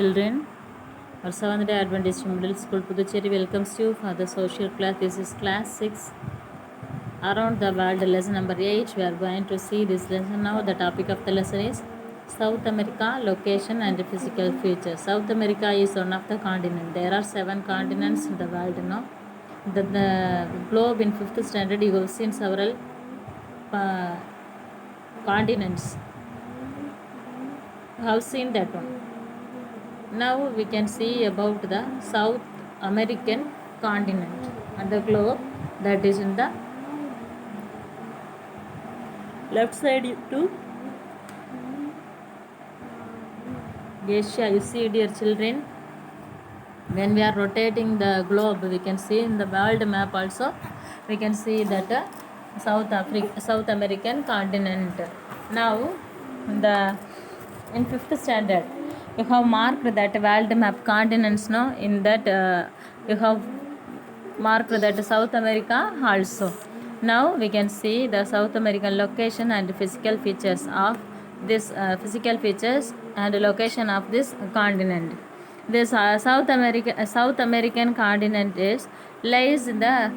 Children, our 7th day Adventist Middle School Puducherry welcomes you for the social class. This is class 6 around the world, lesson number 8. We are going to see this lesson now. The topic of the lesson is South America, location and physical features. South America is one of the continents. There are 7 continents in the world now. The globe in 5th standard, you have seen several continents. You have seen that one. Now we can see about the South American continent and the globe that is in the left side to Asia. You see, dear children, when we are rotating the globe, we can see in the world map also, we can see that South American continent. Now in 5th standard, you have marked that world map continents, no? In that you have marked that South America also. Now we can see the South American location and physical features of this and location of this continent. This South American continent lies in the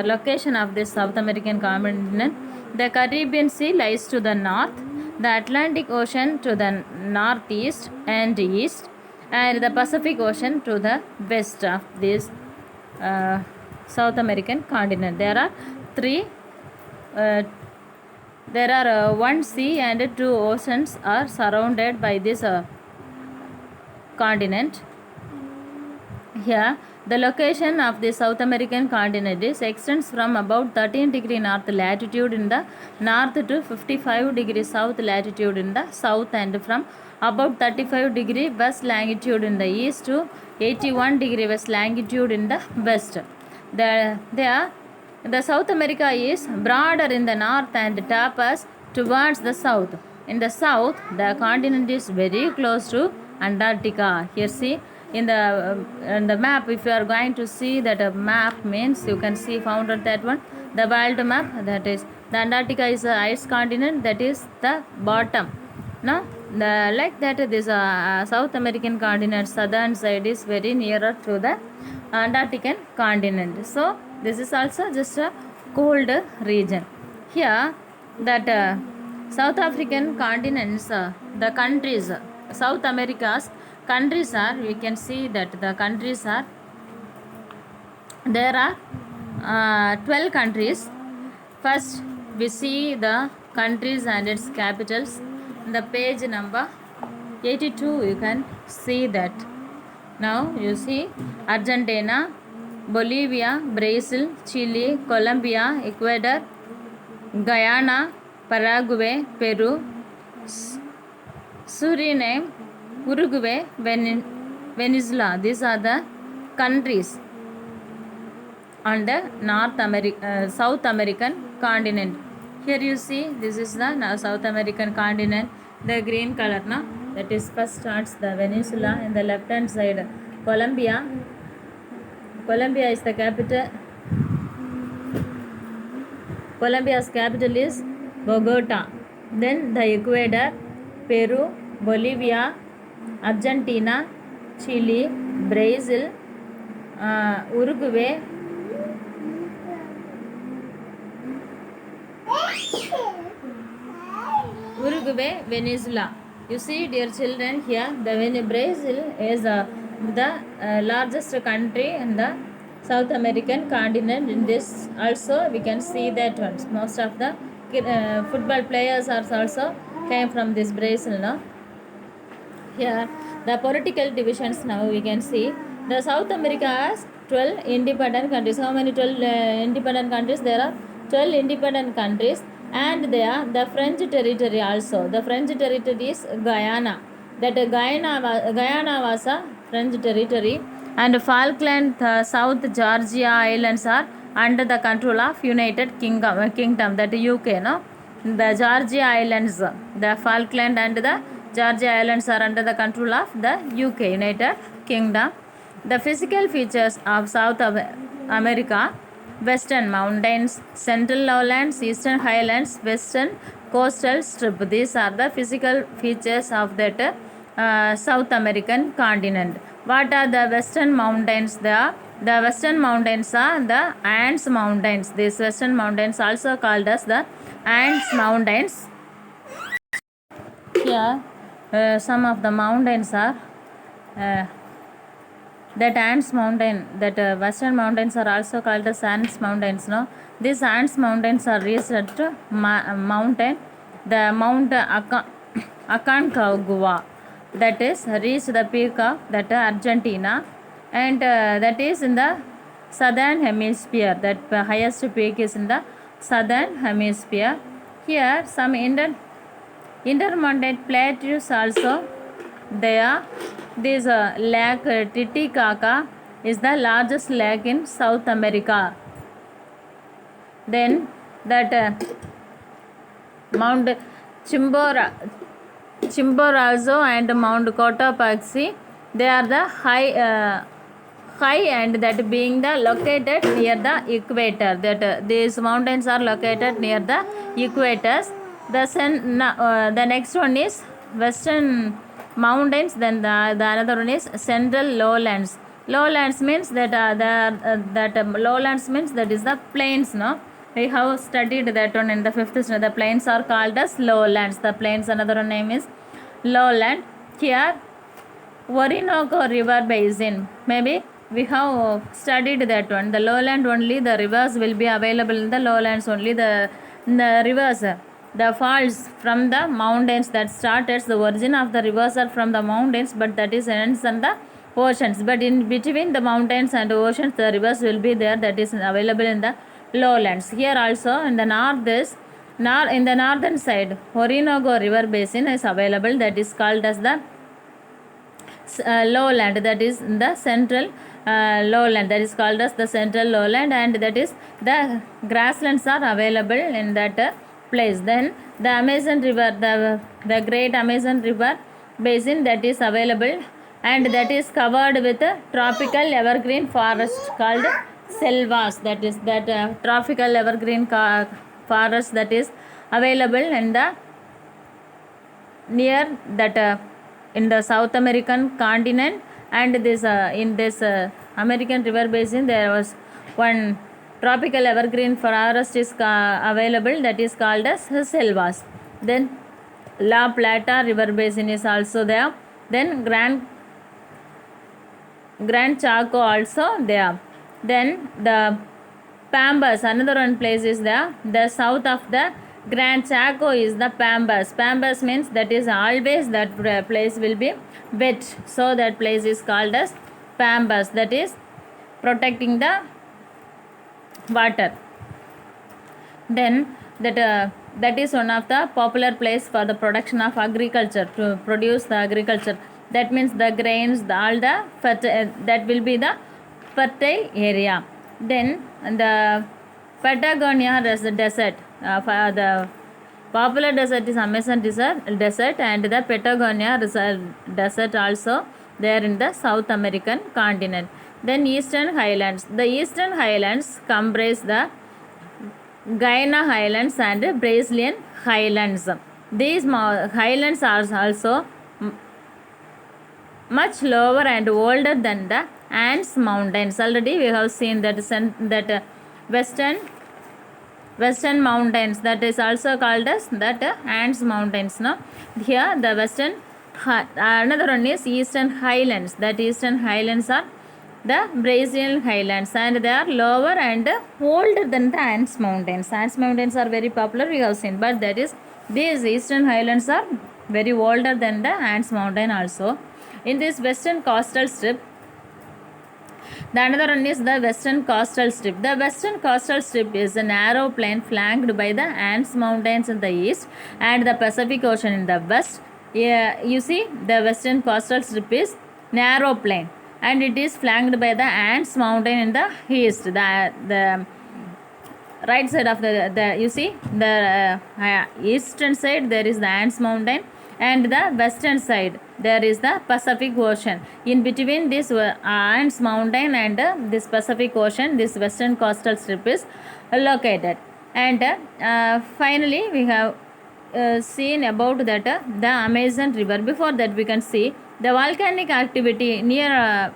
location of this South American continent. The Caribbean Sea lies to the north, the Atlantic Ocean to the northeast and east, and the Pacific Ocean to the west of this South American continent. There are one sea and 2 oceans are surrounded by this continent. Here, the location of the South American continent extends from about 13 degree north latitude in the north to 55 degree south latitude in the south, and from about 35 degree west longitude in the east to 81 degree west longitude in the west. The South America is broader in the north and tapers towards the south. In the south, the continent is very close to Antarctica. Here see, in the map, if you are going to see that a map means, you can see found at that one, the world map, that is the Antarctica is the ice continent, that is the bottom. No, like that this South American continent southern side is very nearer to the Antarctic continent. So this is also just a cold region. Here that South African continents, the countries, South America's countries are, we can see that the countries are, there are 12 countries. First we see the countries and its capitals. The page number 82, you can see that. Now you see Argentina, Bolivia, Brazil, Chile, Colombia, Ecuador, Guyana, Paraguay, Peru, Suriname, Uruguay, Venezuela. These are the countries on the South American continent. Here you see, this is the South American continent. The green color, na, that is first starts the Venezuela. In the left hand side, Colombia. Colombia is the capital. Colombia's capital is Bogota. Then the Ecuador, Peru, Bolivia, Argentina, Chile, Brazil, Uruguay, Venezuela. You see, dear children, here the Brazil is the largest country in the South American continent. In this also we can see that most of the football players are also came from this Brazil. No? Here the political divisions, now we can see the South America has 12 independent countries. How many 12 independent countries? There are 12 independent countries, and they are the French territory also. The French territory is Guyana. That Guyana was a French territory, and Falkland, South Georgia Islands are under the control of United Kingdom, that UK. No, the Georgia Islands, the Falkland and the Georgia Islands are under the control of the UK, United Kingdom. The physical features of South America: Western mountains, Central lowlands, Eastern highlands, Western coastal strip. These are the physical features of that South American continent. What are the western mountains? The western mountains are the Andes Mountains. These western mountains also called as the Andes Mountains. Here, some of the mountains are uh, that Andes Mountain. That western mountains are also called as Andes Mountains. No, these Andes Mountains are reached at mountain, the Mount Aconcagua. That is reached the peak of that Argentina, and that is in the southern hemisphere. That highest peak is in the southern hemisphere. Here some intermountain plateaus also there. This lake Titicaca is the largest lake in South America. Then that Mount Chimborazo and Mount Cotopaxi, they are the high and that being the located near the equator. That these mountains are located near the equators. The next one is western mountains. Then the another one is central lowlands. Lowlands means that lowlands means that is the plains. No, we have studied that one in the 5th standard. The plains are called as lowlands. The plains, another name is lowland. Here Orinoco River Basin, maybe we have studied that one. The lowland only the rivers will be available in the lowlands only. The rivers, the falls from the mountains that started, the origin of the rivers are from the mountains, but that is ends on the oceans. But in between the mountains and oceans, the rivers will be there, that is available in the lowlands. Here also in the north is in the northern side, Orinoco River Basin is available, that is called as the lowland. That is in the central lowland, that is called as the central lowland, and that is the grasslands are available in that place. Then the Amazon River, the great Amazon River Basin, that is available, and that is covered with a tropical evergreen forest called selvas. That is that tropical evergreen forest that is available in the near that in the South American continent. And this in this American River Basin, there was one tropical evergreen forest is available, that is called as selvas. Then La Plata River Basin is also there. Then Grand Chaco also there. Then the Pampas, another one place is there. The south of the Grand Chaco is the Pampas. Pampas means that is always that place will be wet, so that place is called as Pampas, that is protecting the water. Then that is one of the popular place for the production of agriculture, to produce the agriculture. That means the grains, all the that will be the fertile area. Then the Patagonia desert, the popular desert is Amazon desert, and the Patagonia desert also there in the South American continent. Then Eastern Highlands. The Eastern Highlands comprise the Guyana Highlands and Brazilian Highlands. These highlands are also much lower and older than the Andes Mountains. Already we have seen that western mountains, that is also called as that Andes Mountains. No, here the western another one is Eastern Highlands. That Eastern Highlands are the Brazilian Highlands, and they are lower and older than the Andes Mountains. Andes Mountains are very popular, we have seen, but that is these Eastern Highlands are very older than the Andes Mountain also. In this western coastal strip, the another one is the western coastal strip. The western coastal strip is a narrow plain flanked by the Andes Mountains in the east and the Pacific Ocean in the west. You see, the western coastal strip is narrow plain, and it is flanked by the Andes Mountain in the east. The right side of the you see, the eastern side there is the Andes Mountain, and the western side there is the Pacific Ocean. In between this Andes Mountain and this Pacific Ocean, this western coastal strip is located. And finally we have seen about that the Amazon River. Before that, we can see the volcanic activity near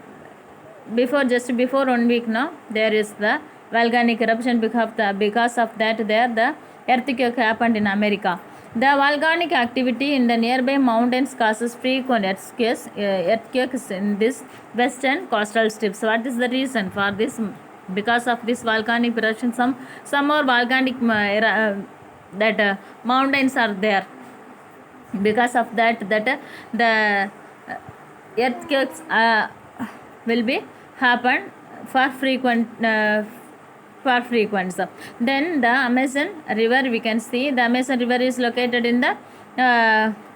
just before 1 week now. There is the volcanic eruption because of that there the earthquake happened in America. The volcanic activity in the nearby mountains causes frequent earthquakes in this western coastal strips. What is the reason for this? Because of this volcanic eruption, some more volcanic mountains are there. Because of that the earthquakes will be happen for frequent. Then the Amazon River, we can see the Amazon River is located in the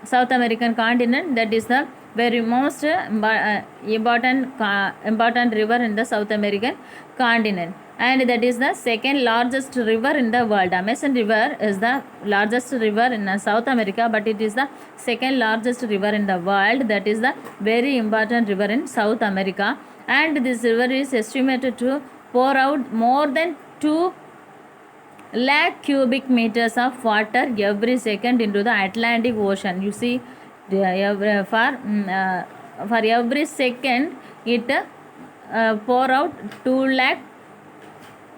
South American continent. That is the very most important river in the South American continent, and that is the second largest river in the world. Amazon River is the largest river in South America, but it is the second largest river in the world. That is the very important river in South America, and this river is estimated to pour out more than 2 lakh cubic meters of water every second into the Atlantic Ocean. You see, for every second it pour out 2 lakh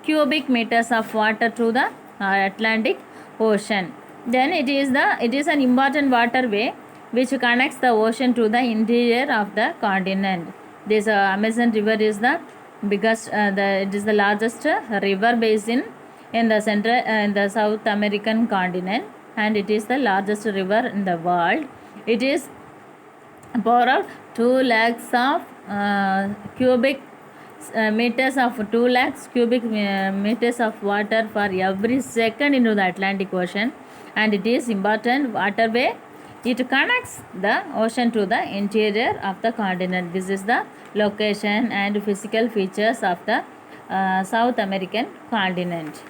cubic meters of water to the Atlantic Ocean. Then it is an important waterway which connects the ocean to the interior of the continent. This Amazon River is the biggest, it is the largest river basin in the South American continent, and it is the largest river in the world. It is pour out 2 lakhs of cubic meters of 2 lakhs cubic meters of water for every second into the Atlantic Ocean, and it is important waterway. It connects the ocean to the interior of the continent. This is the location and physical features of the South American continent.